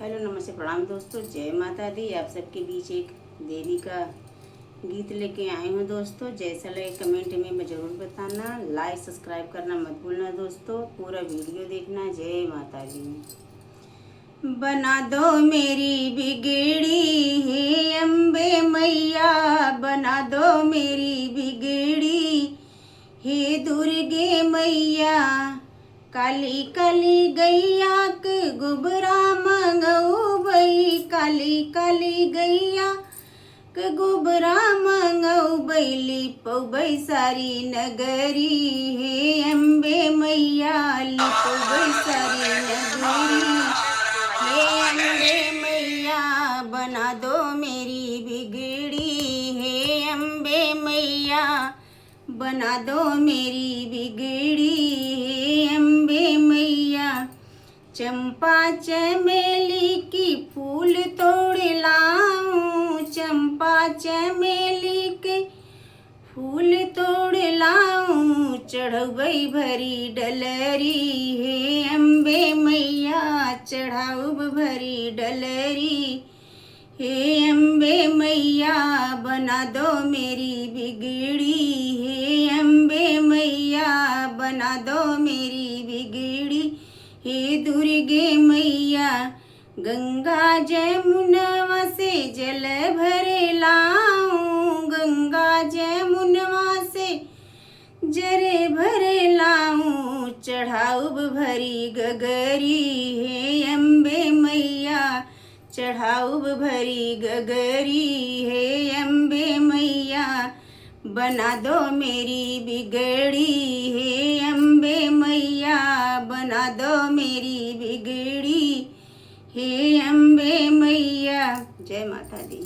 Hello नमस्ते प्रणाम दोस्तों, जय माता दी। आप सबके बीच एक देवी का गीत लेके आई हूँ दोस्तों। जैसा लगे कमेंट में ज़रूर बताना, लाइक सब्सक्राइब करना मत भूलना दोस्तों, पूरा वीडियो देखना। जय माता दी। बना दो मेरी बिगड़ी हे अम्बे मैया, बना दो मेरी बिगड़ी हे दुर्गे मैया। काली काली गैया के गुबरा मंगऊ बई, काली काली गैया के गुबरा मंगऊ बैली पौबई सारी नगरी हे अम्बे मैया, लिपौबई सारी नगरी हे अम्बे मैया। बना दो मेरी बिगड़ी हे अम्बे मैया, बना दो मेरी बिगड़ी हे अम्बे मैया। चंपा चमेली की फूल तोड़ लाऊं, चंपा चमेली के फूल तोड़ लाऊं, चढ़ौबई भरी डलरी हे अम्बे मैया, चढ़ाऊब भरी डलरी हे अम्बे मैया। बना दो मेरी बिगड़ी हे अम्बे मैया, बना दो मेरी बिगड़ी हे दुर्गे मैया। गंगा जमुनवा से जल भरे लाऊं, गंगा जमुनवा से जरे भरे लाऊं, चढ़ाऊब भरी गगरी हे अम्बे मैया, चढ़ाऊब भरी गगरी हे अम्बे मैया। बना दो मेरी बिगड़ी हे अम्बे मैया, बना दो मेरी बिगड़ी हे अम्बे मैया। जय माता दी।